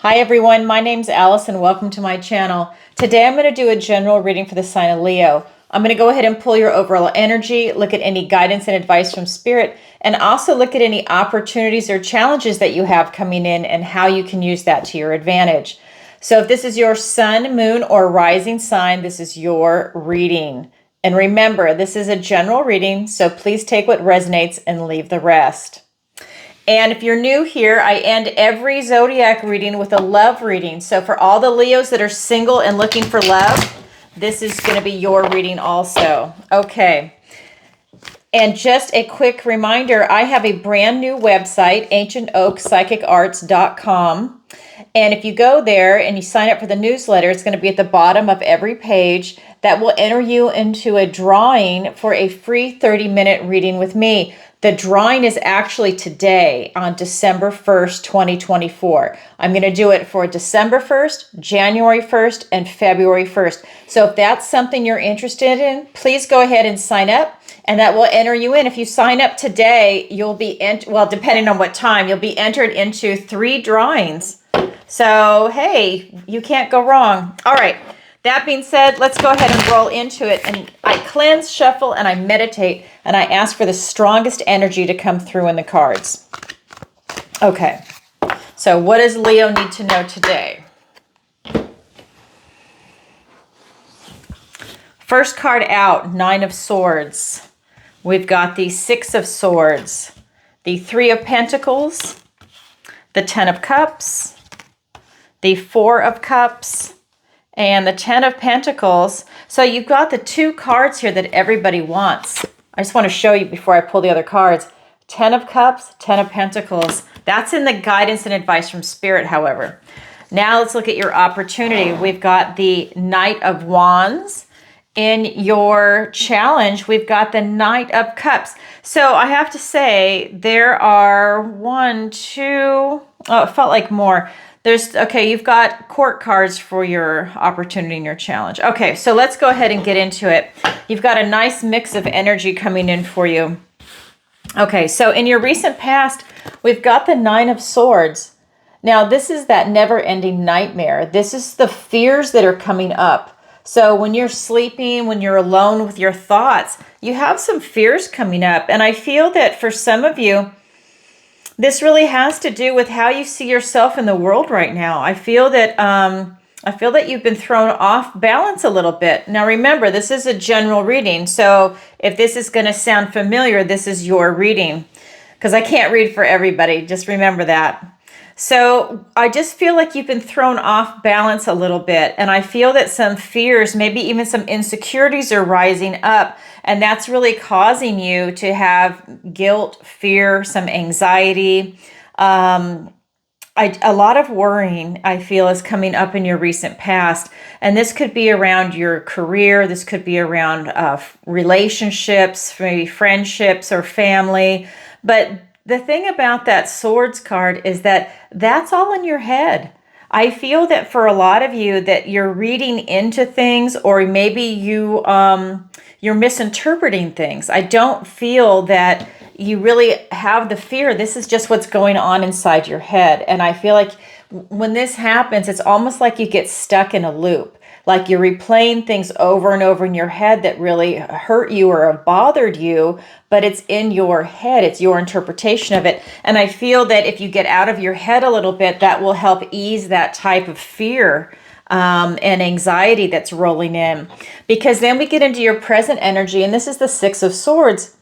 Hi everyone, my name's Allison. Welcome to my channel. Today I'm going to do a general reading for the sign of Leo. I'm going to go ahead and pull your overall energy, look at any guidance and advice from Spirit, and also look at any opportunities or challenges that you have coming in and how you can use that to your advantage. So if this is your sun, moon, or rising sign, this is your reading. And remember, this is a general reading, so please take what resonates and leave the rest. And if you're new here, I end every zodiac reading with a love reading. So for all the Leos that are single and looking for love, this is going to be your reading also. Okay. And just a quick reminder, I have a brand new website, ancientoakpsychicarts.com. And if you go there and you sign up for the newsletter, it's going to be at the bottom of every page. That will enter you into a drawing for a free 30-minute reading with me. The drawing is actually today on December 1st, 2024. I'm going to do it for December 1st, January 1st, and February 1st. So if that's something you're interested in, please go ahead and sign up, and that will enter you in. If you sign up today, you'll be, depending on what time, you'll be entered into 3 drawings. So, hey, you can't go wrong. All right. That being said, let's go ahead and roll into it. And I cleanse, shuffle, and I meditate, and I ask for the strongest energy to come through in the cards. Okay, so what does Leo need to know today? First card out, 9 of Swords. We've got the 6 of Swords, the 3 of Pentacles, the 10 of Cups, the 4 of Cups, and the 10 of Pentacles. So you've got the 2 cards here that everybody wants. I just want to show you before I pull the other cards. 10 of Cups, 10 of Pentacles. That's in the guidance and advice from Spirit, however. Now let's look at your opportunity. We've got the Knight of Wands. In your challenge, we've got the Knight of Cups. So I have to say, there are 1, 2, oh, it felt like more. Okay, you've got court cards for your opportunity in your challenge. Okay, so let's go ahead and get into it. You've got a nice mix of energy coming in for you. Okay, so in your recent past, we've got the 9 of Swords. Now, this is that never-ending nightmare. This is the fears that are coming up. So when you're sleeping, when you're alone with your thoughts, you have some fears coming up. And I feel that for some of you, this really has to do with how you see yourself in the world right now. I feel that you've been thrown off balance a little bit. Now remember, this is a general reading. So if this is going to sound familiar, this is your reading, because I can't read for everybody. Just remember that. So I just feel like you've been thrown off balance a little bit. And I feel that some fears, maybe even some insecurities are rising up. And that's really causing you to have guilt, fear, some anxiety. A lot of worrying, I feel, is coming up in your recent past. And this could be around your career. This could be around relationships, maybe friendships or family. But the thing about that Swords card is that that's all in your head. I feel that for a lot of you that you're reading into things, or maybe you're misinterpreting things. I don't feel that you really have the fear. This is just what's going on inside your head. And I feel like when this happens, it's almost like you get stuck in a loop. Like you're replaying things over and over in your head that really hurt you or have bothered you, but it's in your head. It's your interpretation of it. And I feel that if you get out of your head a little bit, that will help ease that type of fear and anxiety that's rolling in. Because then we get into your present energy, and this is the 6 of Swords.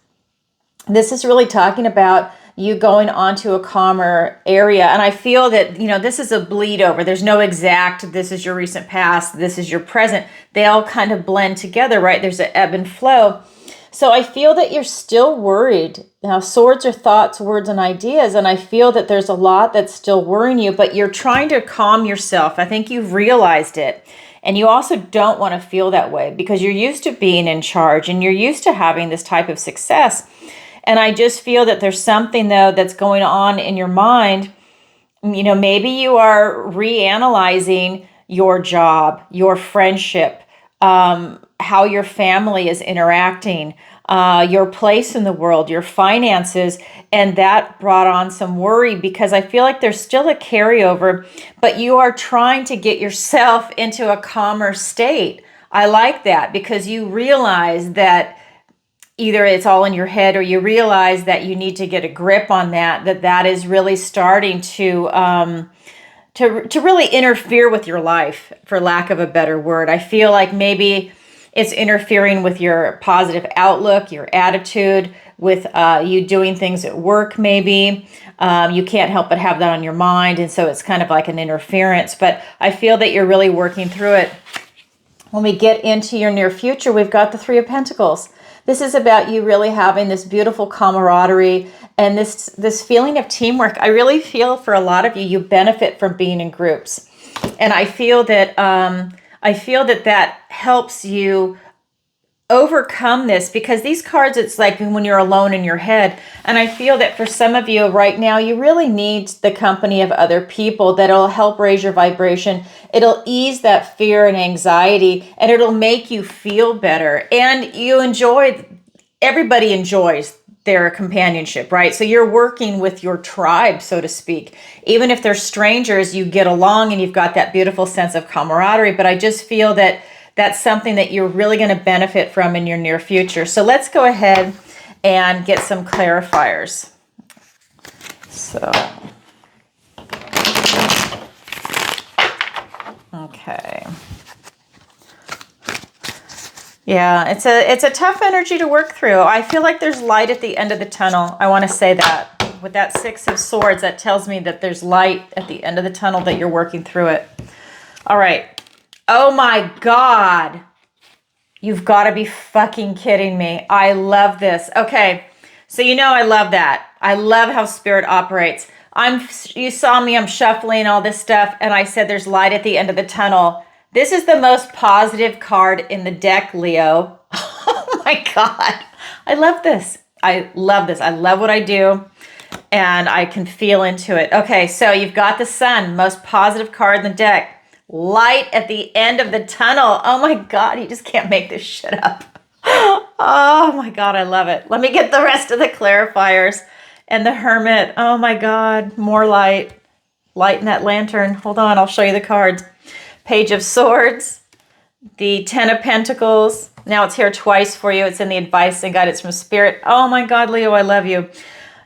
This is really talking about you going onto a calmer area. And I feel that, this is a bleed over. There's no exact, this is your recent past, this is your present. They all kind of blend together, right? There's an ebb and flow. So I feel that you're still worried. Now, swords are thoughts, words, and ideas. And I feel that there's a lot that's still worrying you, but you're trying to calm yourself. I think you've realized it. And you also don't want to feel that way because you're used to being in charge and you're used to having this type of success. And I just feel that there's something, though, that's going on in your mind. Maybe you are reanalyzing your job, your friendship, how your family is interacting. your place in the world, your finances, and that brought on some worry because I feel like there's still a carryover, but you are trying to get yourself into a calmer state. I like that because you realize that either it's all in your head or you realize that you need to get a grip on that is really starting to really interfere with your life, for lack of a better word. I feel like maybe it's interfering with your positive outlook, your attitude, with you doing things at work maybe. You can't help but have that on your mind, and so it's kind of like an interference. But I feel that you're really working through it. When we get into your near future, we've got the Three of Pentacles. This is about you really having this beautiful camaraderie and this feeling of teamwork. I really feel for a lot of you, you benefit from being in groups. And I feel that that helps you overcome this, because these cards, it's like when you're alone in your head. And I feel that for some of you right now, you really need the company of other people that'll help raise your vibration. It'll ease that fear and anxiety, and it'll make you feel better. And everybody enjoys their companionship, right? So you're working with your tribe, so to speak. Even if they're strangers, you get along and you've got that beautiful sense of camaraderie. But I just feel that that's something that you're really going to benefit from in your near future. So let's go ahead and get some clarifiers. So, okay. Yeah, it's a tough energy to work through. I feel like there's light at the end of the tunnel. I want to say that. With that Six of Swords, that tells me that there's light at the end of the tunnel, that you're working through it. All right. Oh my God. You've got to be fucking kidding me. I love this. Okay. So I love that. I love how Spirit operates. You saw me, I'm shuffling all this stuff, and I said there's light at the end of the tunnel. This is the most positive card in the deck, Leo. Oh my God. I love this. I love this. I love what I do, and I can feel into it. Okay, so you've got the Sun, most positive card in the deck. Light at the end of the tunnel. Oh my God, you just can't make this shit up. Oh my God, I love it. Let me get the rest of the clarifiers. And the Hermit. Oh my God, more light. Light in that lantern. Hold on, I'll show you the cards. Page of Swords. The Ten of Pentacles. Now it's here twice for you. It's in the advice and guidance from Spirit. Oh my God, Leo, I love you.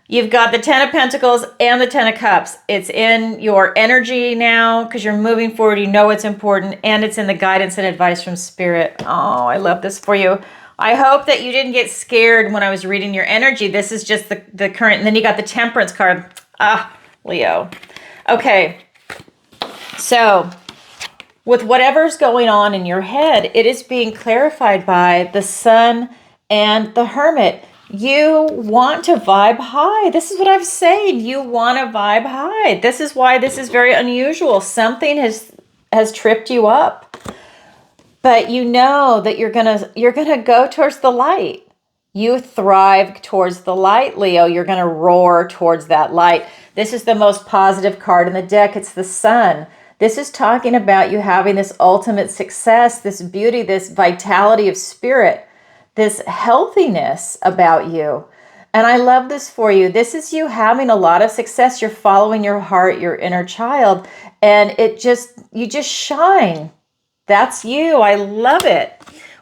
You've got the Ten of Pentacles and the Ten of Cups. It's in your energy now because you're moving forward. You know it's important, and it's in the guidance and advice from Spirit. Oh, I love this for you. I hope that you didn't get scared when I was reading your energy. This is just the current. And then you got the Temperance card. Ah, Leo. Okay. So with whatever's going on in your head, it is being clarified by the Sun and the Hermit. You want to vibe high. This is what I'm saying. You want to vibe high. This is why this is very unusual. Something has tripped you up. But you know that you're gonna go towards the light. You thrive towards the light, Leo. You're gonna roar towards that light. This is the most positive card in the deck. It's the Sun. This is talking about you having this ultimate success, this beauty, this vitality of spirit, this healthiness about you. And I love this for you. This is you having a lot of success. You're following your heart, your inner child, and you just shine. That's you. I love it.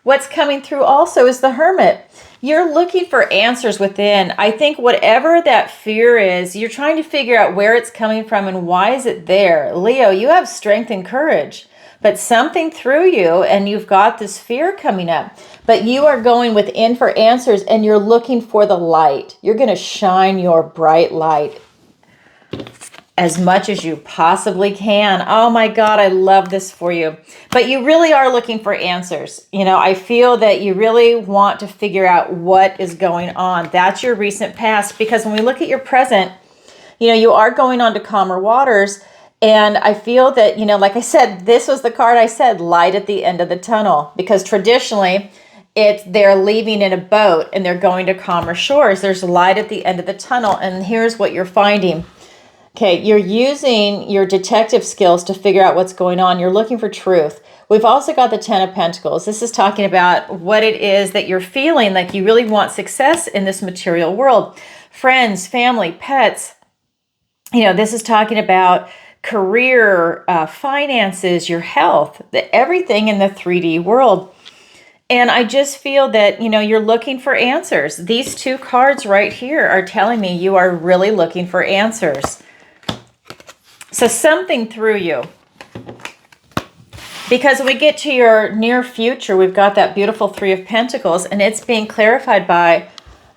What's coming through also is the Hermit. You're looking for answers within. I think whatever that fear is, you're trying to figure out where it's coming from and why is it there. Leo, you have strength and courage, but something through you and you've got this fear coming up. But you are going within for answers and you're looking for the light. You're going to shine your bright light as much as you possibly can. Oh my God, I love this for you. But you really are looking for answers. I feel that you really want to figure out what is going on. That's your recent past, because when we look at your present, you are going on to calmer waters. And I feel that, like I said, this was the card I said, light at the end of the tunnel, because traditionally they're leaving in a boat and they're going to calmer shores. There's light at the end of the tunnel. And here's what you're finding. Okay, you're using your detective skills to figure out what's going on. You're looking for truth. We've also got the Ten of Pentacles. This is talking about what it is that you're feeling like you really want success in this material world. Friends, family, pets. This is talking about career, finances, your health, everything in the 3D world. And I just feel that, you're looking for answers. These two cards right here are telling me you are really looking for answers. So something through you. Because when we get to your near future, we've got that beautiful Three of Pentacles, and it's being clarified by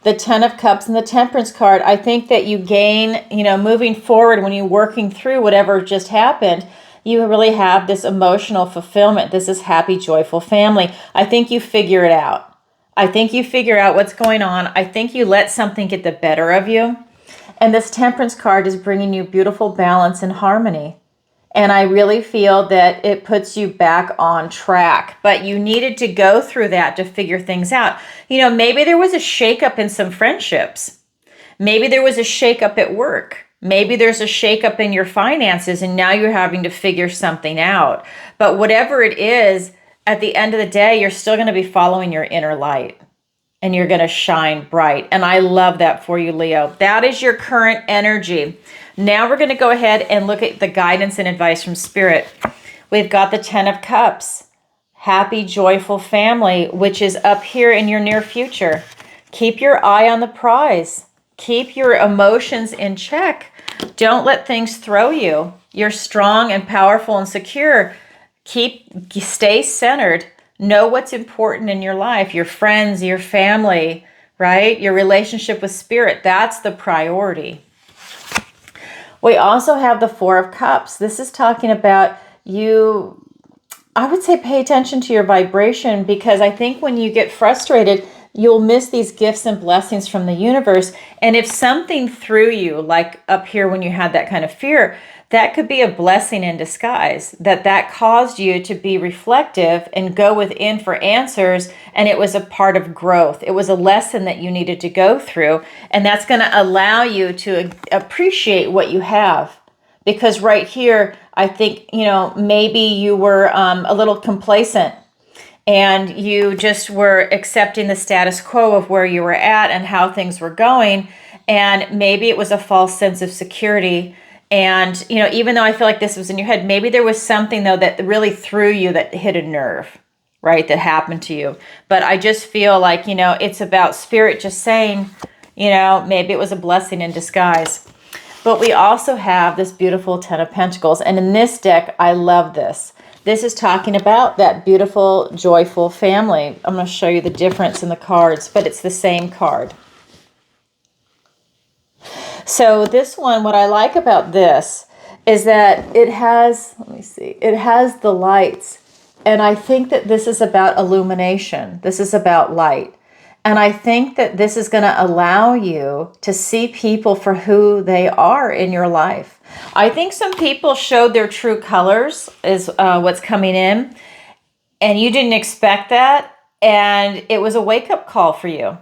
the Ten of Cups and the Temperance card. I think that you gain, moving forward when you're working through whatever just happened, you really have this emotional fulfillment. This is happy, joyful family. I think you figure it out. I think you figure out what's going on. I think you let something get the better of you. And this Temperance card is bringing you beautiful balance and harmony. And I really feel that it puts you back on track. But you needed to go through that to figure things out. Maybe there was a shakeup in some friendships. Maybe there was a shakeup at work. Maybe there's a shakeup in your finances, and now you're having to figure something out. But whatever it is, at the end of the day, you're still going to be following your inner light. And you're going to shine bright. And I love that for you, Leo. That is your current energy. Now we're going to go ahead and look at the guidance and advice from Spirit. We've got the Ten of Cups. Happy, joyful family, which is up here in your near future. Keep your eye on the prize. Keep your emotions in check. Don't let things throw you. You're strong and powerful and secure. Stay centered. Know what's important in your life, your friends, your family, right? Your relationship with Spirit. That's the priority. We also have the Four of Cups. This is talking about you, I would say pay attention to your vibration, because I think when you get frustrated, you'll miss these gifts and blessings from the universe. And if something threw you, like up here when you had that kind of fear, that could be a blessing in disguise, that caused you to be reflective and go within for answers. And it was a part of growth. It was a lesson that you needed to go through. And that's going to allow you to appreciate what you have. Because right here, I think, maybe you were a little complacent. And you just were accepting the status quo of where you were at and how things were going. And maybe it was a false sense of security. And, even though I feel like this was in your head, maybe there was something, though, that really threw you, that hit a nerve, right, that happened to you. But I just feel like, it's about Spirit just saying, maybe it was a blessing in disguise. But we also have this beautiful Ten of Pentacles. And in this deck, I love this. This is talking about that beautiful, joyful family. I'm going to show you the difference in the cards, but it's the same card. So this one, what I like about this is that it has, it has the lights. And I think that this is about illumination. This is about light. And I think that this is going to allow you to see people for who they are in your life. I think some people showed their true colors is what's coming in. And you didn't expect that. And it was a wake-up call for you.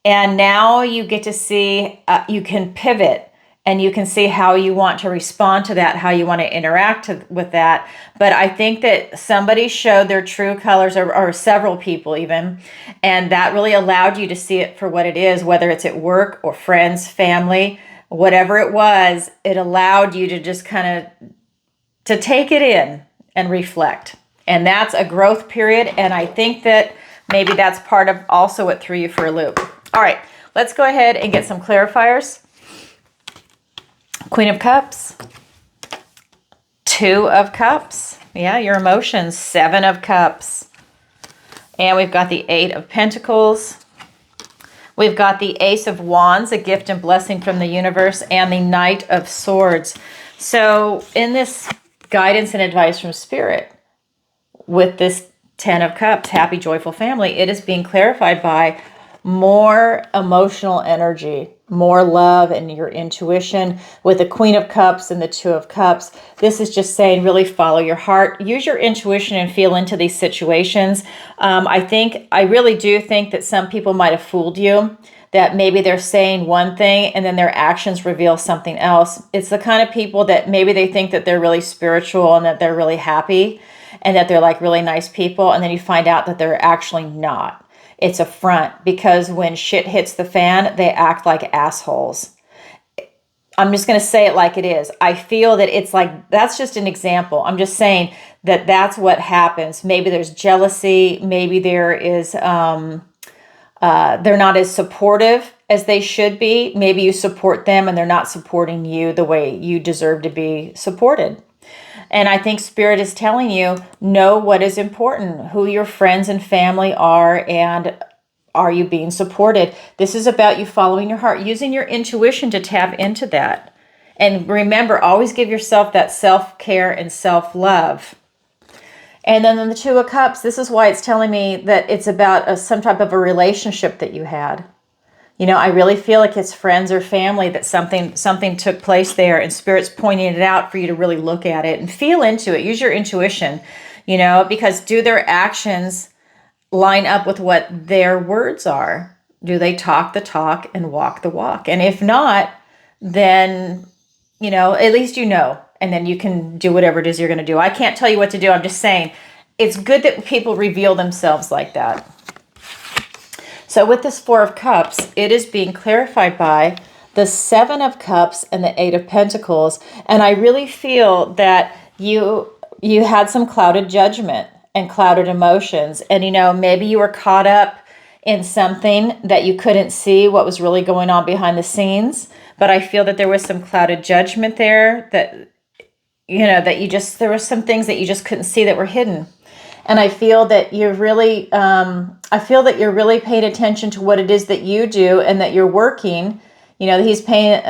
And now you get to see, you can pivot. And you can see how you want to respond to that, how you want to interact with that. But I think that somebody showed their true colors, or several people even, and that really allowed you to see it for what it is, whether it's at work or friends, family, whatever it was, it allowed you to just kind of to take it in and reflect. And that's a growth period. And I think that maybe that's part of also what threw you for a loop. All right, let's go ahead and get some clarifiers. Queen of Cups, Two of Cups, yeah, your emotions, Seven of Cups, and we've got the Eight of Pentacles, we've got the Ace of Wands, a gift and blessing from the universe, and the Knight of Swords. So in this guidance and advice from Spirit, with this Ten of Cups, happy, joyful family, it is being clarified by more emotional energy, more love and your intuition. With the Queen of Cups and the Two of Cups, this is just saying really follow your heart, use your intuition and feel into these situations. I really do think that some people might have fooled you. that maybe they're saying one thing and then their actions reveal something else. It's the kind of people that maybe they think that they're really spiritual and that they're really happy and that they're like really nice people, and then you find out that they're actually not. It's a front, because when shit hits the fan, they act like assholes. I'm just going to say it like it is. I feel that it's like, that's just an example. I'm just saying that that's what happens. Maybe there's jealousy. Maybe there is, they're not as supportive as they should be. Maybe you support them and they're not supporting you the way you deserve to be supported. And I think Spirit is telling you, know what is important, who your friends and family are, and are you being supported? This is about you following your heart, using your intuition to tap into that. And remember, always give yourself that self-care and self-love. And then in the Two of Cups, this is why it's telling me that it's about some type of a relationship that you had. You know, I really feel like it's friends or family, that something took place there, and Spirit's pointing it out for you to really look at it and feel into it. Use your intuition, you know, because do their actions line up with what their words are? Do they talk the talk and walk the walk? And if not, then, you know, at least you know, and then you can do whatever it is you're going to do. I can't tell you what to do. I'm just saying it's good that people reveal themselves like that. So with this Four of Cups, it is being clarified by the Seven of Cups and the Eight of Pentacles. And I really feel that you had some clouded judgment and clouded emotions. And, you know, maybe you were caught up in something that you couldn't see what was really going on behind the scenes. But I feel that there was some clouded judgment there, that, you know, that there were some things that you just couldn't see that were hidden. And I feel that you're really, paying attention to what it is that you do, and that you're working. You know, he's paying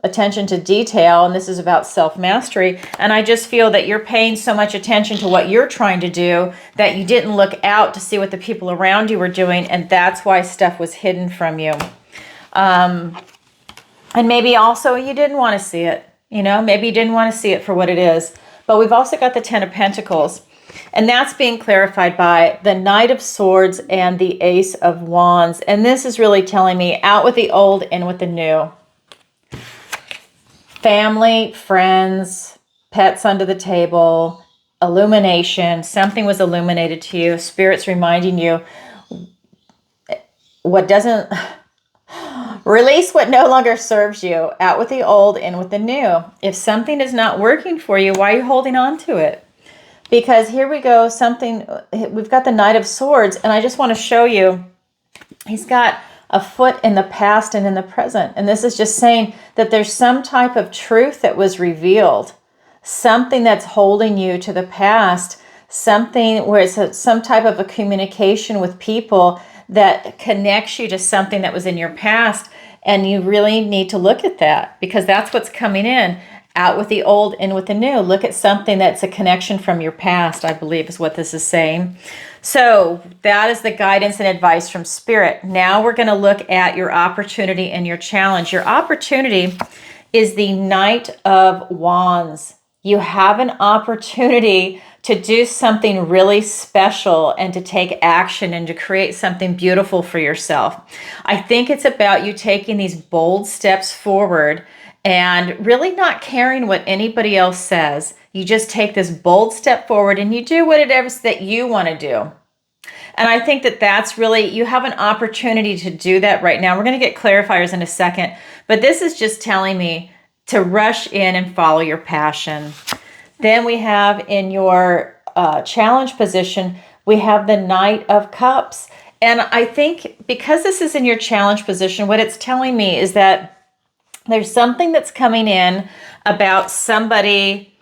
attention to detail, and this is about self-mastery. And I just feel that you're paying so much attention to what you're trying to do that you didn't look out to see what the people around you were doing, and that's why stuff was hidden from you. And maybe also you didn't want to see it. You know, maybe you didn't want to see it for what it is. But we've also got the Ten of Pentacles. And that's being clarified by the Knight of Swords and the Ace of Wands. And this is really telling me out with the old, in with the new. Family, friends, pets under the table, illumination. Something was illuminated to you. Spirit's reminding you what doesn't... Release what no longer serves you. Out with the old, in with the new. If something is not working for you, why are you holding on to it? Because here we go, we've got the Knight of Swords, and I just want to show you, he's got a foot in the past and in the present. And this is just saying that there's some type of truth that was revealed, something that's holding you to the past, something where it's some type of a communication with people that connects you to something that was in your past. And you really need to look at that, because that's what's coming in. Out with the old, in with the new. Look at something that's a connection from your past, I believe is what this is saying. So that is the guidance and advice from Spirit. Now we're going to look at your opportunity and your challenge. Your opportunity is the Knight of Wands. You have an opportunity to do something really special and to take action and to create something beautiful for yourself. I think it's about you taking these bold steps forward and really not caring what anybody else says. You just take this bold step forward and you do what it is that you want to do. And I think that that's really, you have an opportunity to do that right now. We're going to get clarifiers in a second, but this is just telling me to rush in and follow your passion. Then we have in your challenge position, we have the Knight of Cups. And I think because this is in your challenge position, what it's telling me is that there's something that's coming in about somebody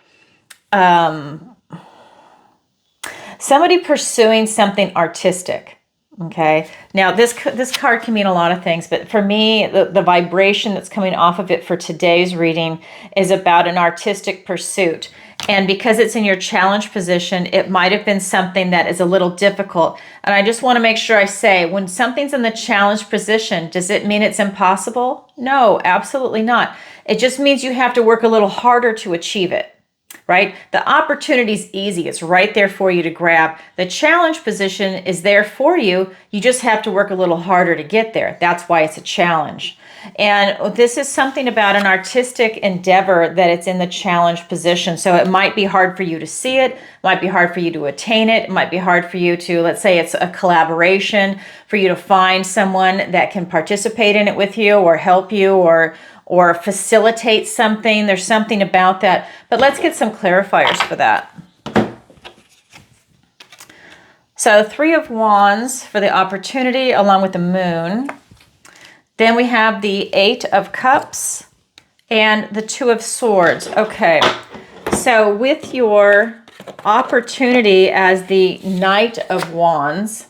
pursuing something artistic. Okay. Now this card can mean a lot of things, but for me, the vibration that's coming off of it for today's reading is about an artistic pursuit. And because it's in your challenge position, it might have been something that is a little difficult. And I just want to make sure I say, when something's in the challenge position, does it mean it's impossible? No, absolutely not. It just means you have to work a little harder to achieve it. right? The opportunity is easy. It's right there for you to grab. The challenge position is there for you. You just have to work a little harder to get there. That's why it's a challenge. And this is something about an artistic endeavor that it's in the challenge position. So it might be hard for you to see it, might be hard for you to attain it, it might be hard for you to, let's say it's a collaboration, for you to find someone that can participate in it with you or help you or facilitate something. There's something about that. But let's get some clarifiers for that. So 3 of Wands for the opportunity along with the Moon. Then we have the 8 of Cups and the 2 of Swords. Okay, so with your opportunity as the Knight of Wands,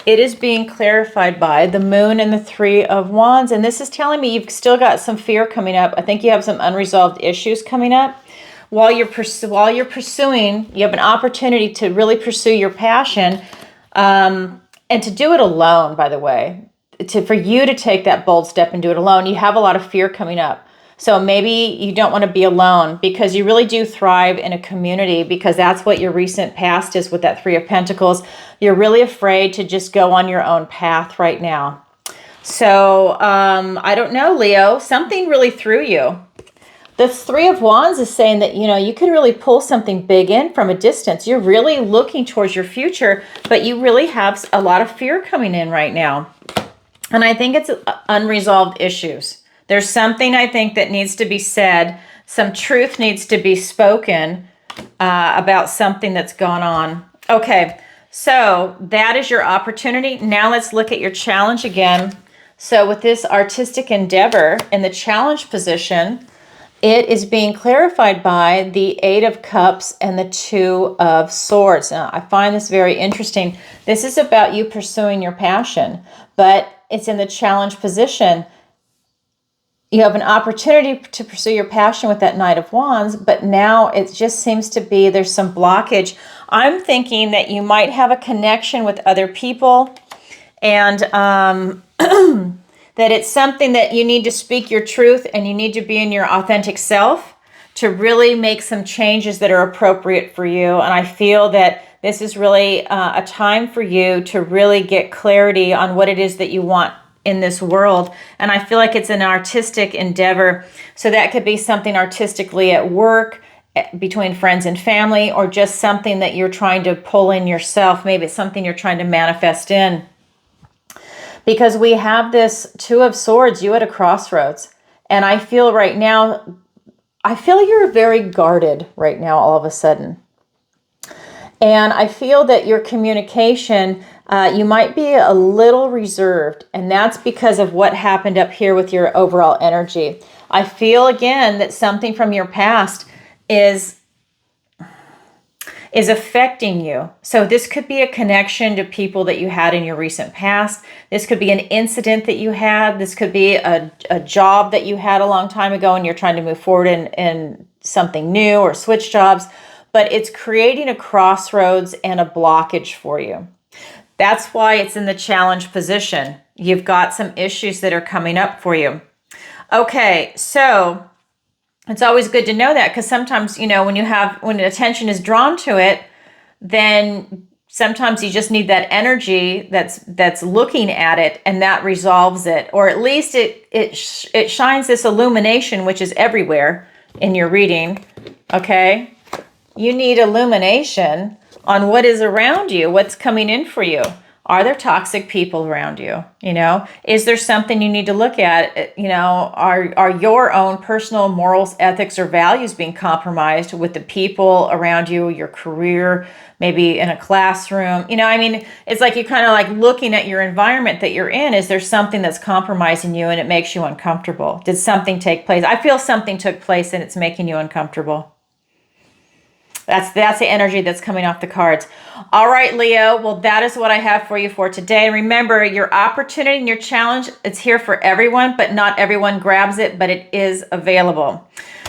it is being clarified by the Moon and the 3 of Wands. And this is telling me you've still got some fear coming up. I think you have some unresolved issues coming up. While you're pursuing, you have an opportunity to really pursue your passion, and to do it alone, by the way. For you to take that bold step and do it alone, you have a lot of fear coming up. So maybe you don't want to be alone, because you really do thrive in a community, because that's what your recent past is with that 3 of Pentacles. You're really afraid to just go on your own path right now. So I don't know, Leo, something really threw you. The 3 of Wands is saying that, you could really pull something big in from a distance. You're really looking towards your future, but you really have a lot of fear coming in right now. And I think it's unresolved issues. There's something I think that needs to be said. Some truth needs to be spoken about something that's gone on. Okay, so that is your opportunity. Now let's look at your challenge again. So with this artistic endeavor in the challenge position, it is being clarified by the 8 of Cups and the 2 of Swords. Now, I find this very interesting. This is about you pursuing your passion, but it's in the challenge position. You have an opportunity to pursue your passion with that Knight of Wands, but now it just seems to be there's some blockage. I'm thinking that you might have a connection with other people, and that it's something that you need to speak your truth and you need to be in your authentic self to really make some changes that are appropriate for you. And I feel that this is really a time for you to really get clarity on what it is that you want in this world. And I feel like it's an artistic endeavor. So that could be something artistically at work, between friends and family, or just something that you're trying to pull in yourself. Maybe it's something you're trying to manifest in. Because we have this 2 of Swords, you at a crossroads. And I feel right now, you're very guarded right now all of a sudden. And I feel that your communication, you might be a little reserved. And that's because of what happened up here with your overall energy. I feel again that something from your past is affecting you. So this could be a connection to people that you had in your recent past. This could be an incident that you had. This could be a job that you had a long time ago and you're trying to move forward in something new or switch jobs. But it's creating a crossroads and a blockage for you. That's why it's in the challenge position. You've got some issues that are coming up for you. Okay, so it's always good to know that, because sometimes, when attention is drawn to it, then sometimes you just need that energy that's looking at it, and that resolves it, or at least it shines this illumination, which is everywhere in your reading. Okay, you need illumination on what is around you, what's coming in for you. Are there toxic people around you? Is there something you need to look at? Are your own personal morals, ethics, or values being compromised with the people around you, your career, maybe in a classroom? It's like you're kind of like looking at your environment that you're in. Is there something that's compromising you and it makes you uncomfortable? Did something take place? I feel something took place and it's making you uncomfortable. That's the energy that's coming off the cards. All right, Leo. Well, that is what I have for you for today. Remember, your opportunity and your challenge, it's here for everyone, but not everyone grabs it, but it is available.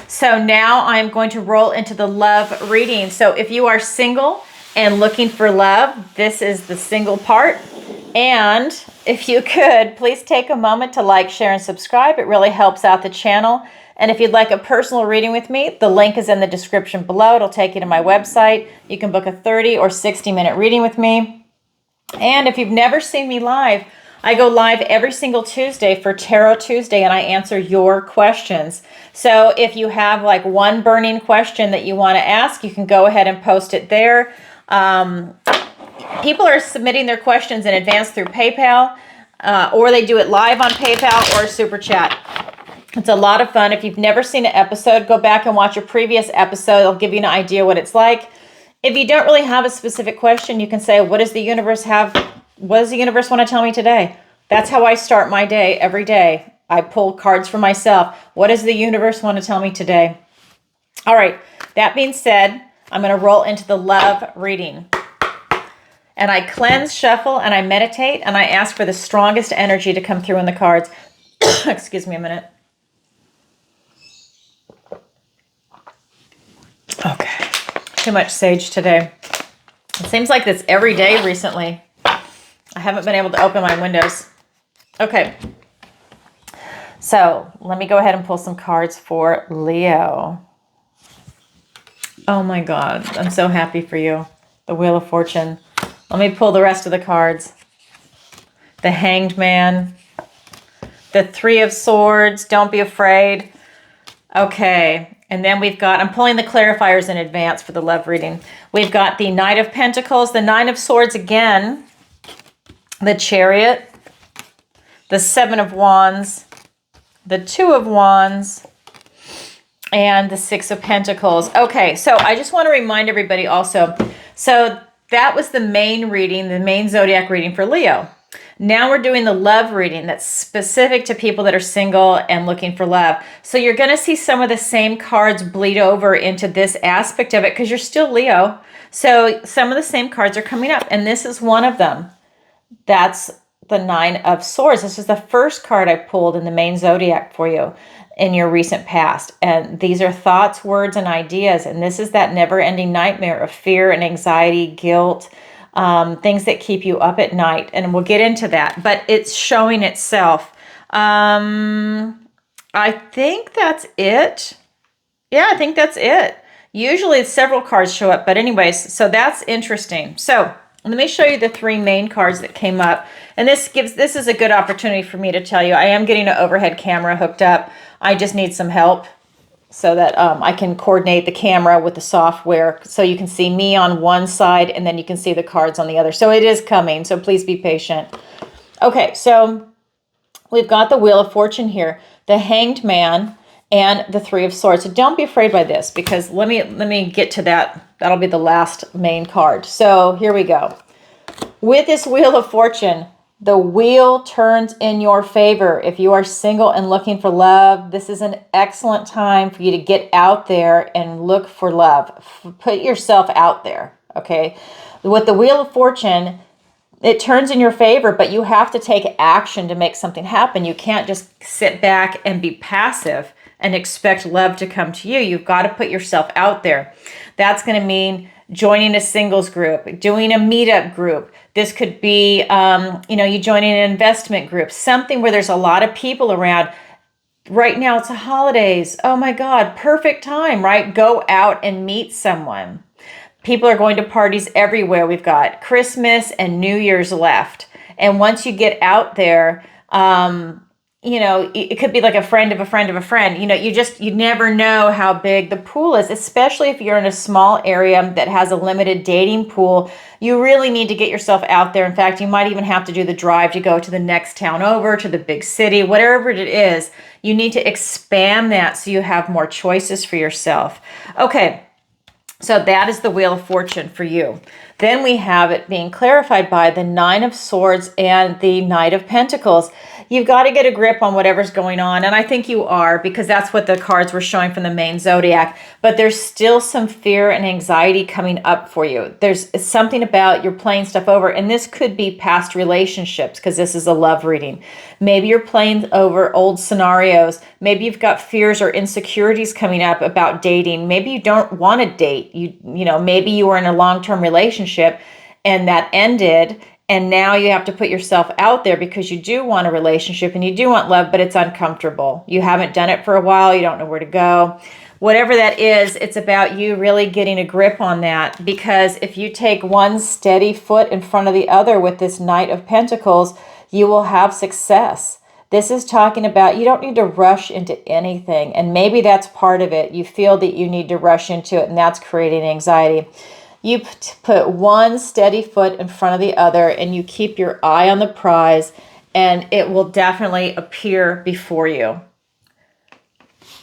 So now I'm going to roll into the love reading. So if you are single and looking for love, this is the single part. And if you could, please take a moment to like, share, and subscribe. It really helps out the channel. And if you'd like a personal reading with me, the link is in the description below. It'll take you to my website. You can book a 30 or 60-minute reading with me. And if you've never seen me live, I go live every single Tuesday for Tarot Tuesday, and I answer your questions. So if you have like one burning question that you want to ask, you can go ahead and post it there. People are submitting their questions in advance through PayPal, or they do it live on PayPal or Super Chat. It's a lot of fun. If you've never seen an episode, go back and watch a previous episode. It'll give you an idea what it's like. If you don't really have a specific question, you can say, what does the universe have? What does the universe want to tell me today? That's how I start my day every day. I pull cards for myself. What does the universe want to tell me today? All right. That being said, I'm going to roll into the love reading. And I cleanse, shuffle, and I meditate, and I ask for the strongest energy to come through in the cards. Excuse me a minute. Okay. Too much sage today. It seems like this every day recently. I haven't been able to open my windows. Okay. So let me go ahead and pull some cards for Leo. Oh my God. I'm so happy for you. The Wheel of Fortune. Let me pull the rest of the cards. The Hanged Man. The Three of Swords. Don't be afraid. Okay. And then we've got, I'm pulling the clarifiers in advance for the love reading. We've got the Knight of Pentacles, the Nine of Swords again, the Chariot, the Seven of Wands, the Two of Wands, and the Six of Pentacles. Okay, so I just want to remind everybody also, so that was the main reading, the main zodiac reading for Leo. Now we're doing the love reading that's specific to people that are single and looking for love. So you're going to see some of the same cards bleed over into this aspect of it because you're still Leo. So some of the same cards are coming up, and this is one of them. That's the Nine of Swords. This is the first card I pulled in the main zodiac for you in your recent past. And these are thoughts, words, and ideas. And this is that never-ending nightmare of fear and anxiety, guilt, things that keep you up at night. And we'll get into that. But it's showing itself. I think that's it. Yeah, I think that's it. Usually several cards show up. But anyways, so that's interesting. So let me show you the three main cards that came up. And this is a good opportunity for me to tell you, I am getting an overhead camera hooked up. I just need some help so that I can coordinate the camera with the software so you can see me on one side and then you can see the cards on the other. So it is coming, so please be patient. Okay, so we've got the Wheel of Fortune here, the Hanged Man, and the Three of Swords. So don't be afraid by this because let me get to that. That'll be the last main card. So here we go. With this Wheel of Fortune, the wheel turns in your favor. If you are single and looking for love, this is an excellent time for you to get out there and look for love. Put yourself out there, okay? With the Wheel of Fortune, it turns in your favor, but you have to take action to make something happen. You can't just sit back and be passive and expect love to come to you. You've got to put yourself out there. That's going to mean joining a singles group, doing a meetup group. This could be, you joining an investment group, something where there's a lot of people around. Right now, it's the holidays. Oh my God, perfect time, right? Go out and meet someone. People are going to parties everywhere. We've got Christmas and New Year's left. And once you get out there, it could be like a friend of a friend of a friend. You never know how big the pool is, especially if you're in a small area that has a limited dating pool. You really need to get yourself out there. In fact, you might even have to do the drive to go to the next town over, to the big city, whatever it is. You need to expand that so you have more choices for yourself. Okay. So that is the Wheel of Fortune for you. Then we have it being clarified by the Nine of Swords and the Knight of Pentacles. You've got to get a grip on whatever's going on. And I think you are, because that's what the cards were showing from the main zodiac. But there's still some fear and anxiety coming up for you. There's something about you're playing stuff over. And this could be past relationships, because this is a love reading. Maybe you're playing over old scenarios. Maybe you've got fears or insecurities coming up about dating. Maybe you don't want to date. Maybe you were in a long-term relationship and that ended, And now you have to put yourself out there because you do want a relationship and you do want love, but it's uncomfortable. You haven't done it for a while. You don't know where to go. Whatever that is, it's about you really getting a grip on that, because if you take one steady foot in front of the other with this Knight of Pentacles, you will have success. This is talking about you don't need to rush into anything, and maybe that's part of it. You feel that you need to rush into it, and that's creating anxiety. You put one steady foot in front of the other, and you keep your eye on the prize, and it will definitely appear before you.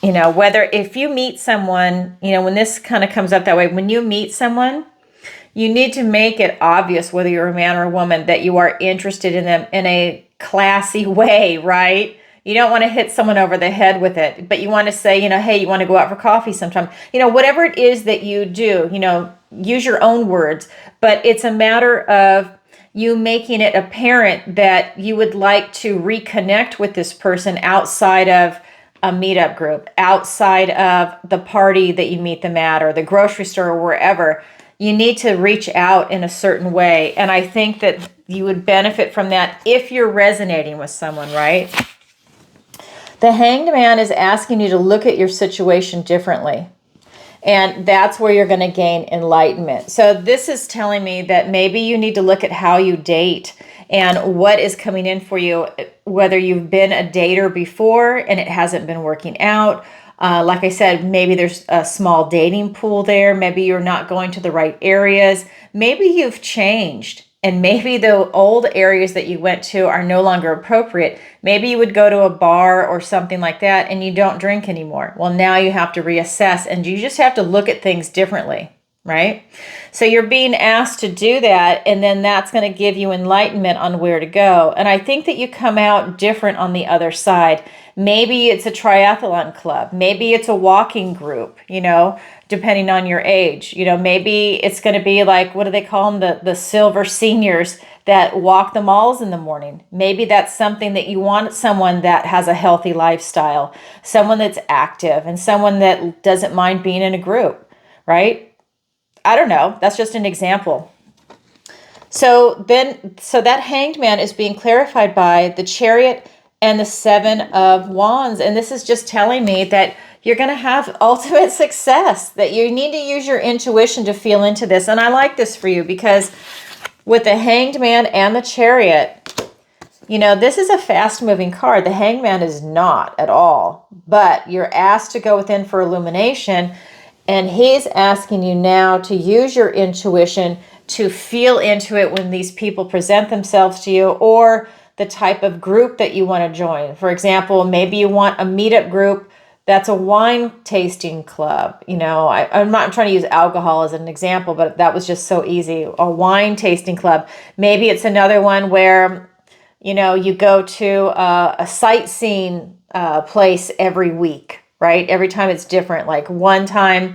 You know, whether if you meet someone, you know, when this kind of comes up that way, when you meet someone, you need to make it obvious, whether you're a man or a woman, that you are interested in them in a classy way, right? You don't want to hit someone over the head with it, but you want to say, you know, hey, you want to go out for coffee sometime? You know, whatever it is that you do, you know, use your own words, but it's a matter of you making it apparent that you would like to reconnect with this person outside of a meetup group, outside of the party that you meet them at, or the grocery store, or wherever. You need to reach out in a certain way. And I think that you would benefit from that if you're resonating with someone, right? The Hanged Man is asking you to look at your situation differently. And that's where you're going to gain enlightenment. So this is telling me that maybe you need to look at how you date and what is coming in for you, whether you've been a dater before and it hasn't been working out. Like I said, maybe there's a small dating pool there. Maybe you're not going to the right areas. Maybe you've changed. And maybe the old areas that you went to are no longer appropriate. Maybe you would go to a bar or something like that and you don't drink anymore. Well, now you have to reassess, and you just have to look at things differently, right? So you're being asked to do that, and then that's going to give you enlightenment on where to go. And I think that you come out different on the other side. Maybe it's a triathlon club. Maybe it's a walking group, you know, depending on your age. You know, maybe it's going to be like, what do they call them? The silver seniors that walk the malls in the morning. Maybe that's something that you want, someone that has a healthy lifestyle, someone that's active, and someone that doesn't mind being in a group, right? I don't know. That's just an example. So that Hanged Man is being clarified by the Chariot and the Seven of Wands. And this is just telling me that you're going to have ultimate success, that you need to use your intuition to feel into this. And I like this for you because with the Hanged Man and the Chariot, you know, this is a fast-moving card. The Hanged Man is not at all, but you're asked to go within for illumination, and he's asking you now to use your intuition to feel into it when these people present themselves to you, or the type of group that you want to join. For example, maybe you want a meetup group that's a wine tasting club. You know, I'm not trying to use alcohol as an example, but that was just so easy. A wine tasting club. Maybe it's another one where, you know, you go to a sightseeing place every week, right? Every time it's different. Like one time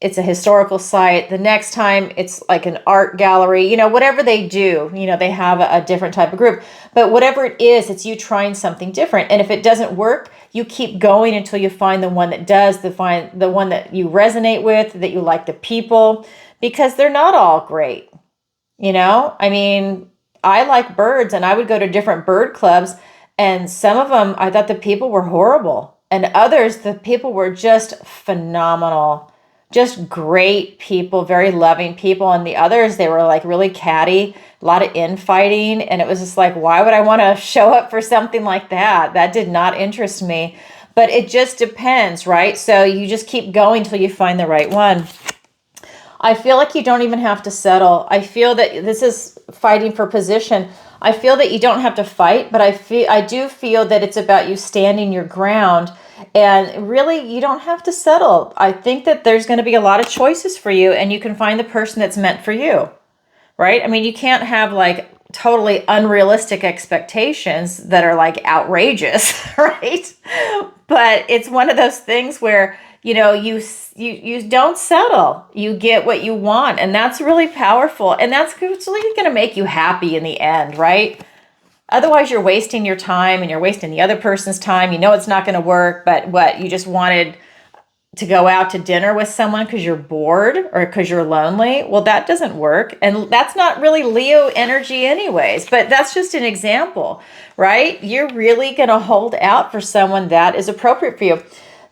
it's a historical site. The next time it's like an art gallery, you know, whatever they do, you know, they have a different type of group, but whatever it is, it's you trying something different. And if it doesn't work, you keep going until you find the one that does, find the one that you resonate with, that you like the people, because they're not all great. You know, I mean, I like birds, and I would go to different bird clubs, and some of them, I thought the people were horrible, and others, the people were just phenomenal. Just great people, very loving people. And the others, they were like really catty, a lot of infighting. And it was just like, why would I want to show up for something like that? That did not interest me. But it just depends, right? So you just keep going till you find the right one. I feel like you don't even have to settle. I feel that this is fighting for position. I feel that you don't have to fight, but I do feel that it's about you standing your ground. And really, you don't have to settle. I think that there's going to be a lot of choices for you, and you can find the person that's meant for you, right? I mean, you can't have like totally unrealistic expectations that are like outrageous, right? But it's one of those things where, you know, you don't settle. You get what you want, and that's really powerful. And that's really going to make you happy in the end, right? Otherwise, you're wasting your time and you're wasting the other person's time. You know it's not going to work, but what? You just wanted to go out to dinner with someone because you're bored or because you're lonely. Well, that doesn't work. And that's not really Leo energy anyways, but that's just an example, right? You're really going to hold out for someone that is appropriate for you.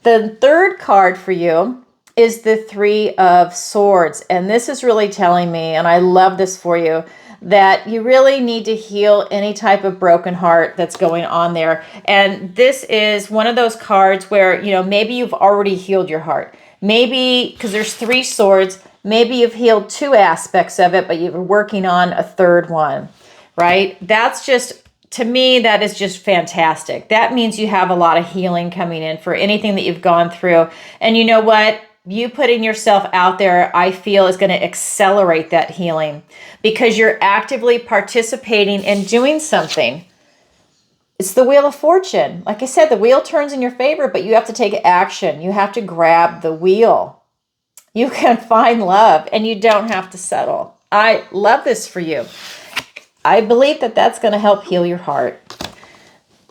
The third card for you is the Three of Swords. And this is really telling me, and I love this for you, that you really need to heal any type of broken heart that's going on there. And this is one of those cards where, maybe you've already healed your heart. Maybe, because there's 3 swords, maybe you've healed 2 aspects of it, but you're working on a third one, right? That's just, to me, that is just fantastic. That means you have a lot of healing coming in for anything that you've gone through. And you know what? You putting yourself out there, I feel, is going to accelerate that healing because you're actively participating in doing something. It's the Wheel of Fortune. Like I said, the wheel turns in your favor, but you have to take action. You have to grab the wheel. You can find love and you don't have to settle. I love this for you. I believe that that's going to help heal your heart.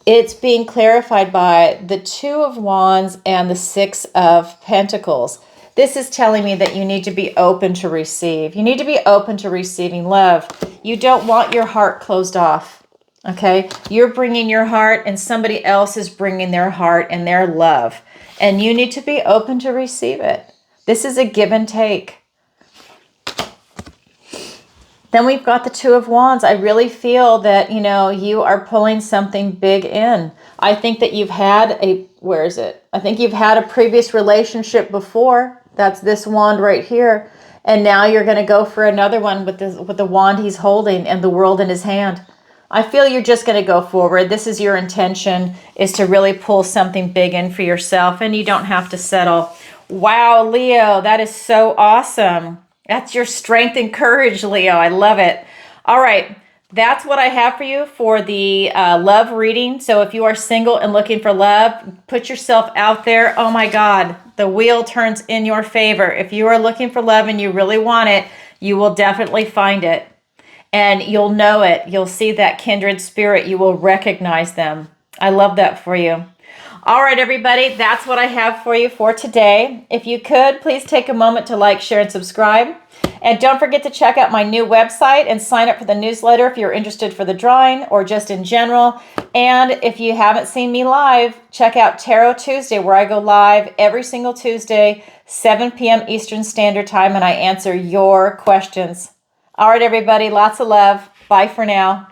It's being clarified by the 2 of Wands and the 6 of Pentacles. This is telling me that you need to be open to receive. You need to be open to receiving love. You don't want your heart closed off, okay? You're bringing your heart and somebody else is bringing their heart and their love. And you need to be open to receive it. This is a give and take. Then we've got the 2 of Wands. I really feel that, you are pulling something big in. I think that you've had I think you've had a previous relationship before. That's this wand right here. And now you're going to go for another one with the wand he's holding and the world in his hand. I feel you're just going to go forward. This is your intention, is to really pull something big in for yourself, and you don't have to settle. Wow, Leo, that is so awesome. That's your strength and courage, Leo. I love it. All right. That's what I have for you for the love reading. So if you are single and looking for love, put yourself out there. Oh my God, the wheel turns in your favor. If you are looking for love and you really want it, you will definitely find it. And you'll know it. You'll see that kindred spirit. You will recognize them. I love that for you. All right, everybody, that's what I have for you for today. If you could, please take a moment to like, share, and subscribe. And don't forget to check out my new website and sign up for the newsletter if you're interested for the drawing or just in general. And if you haven't seen me live, check out Tarot Tuesday, where I go live every single Tuesday, 7 p.m. Eastern Standard Time, and I answer your questions. All right, everybody, lots of love. Bye for now.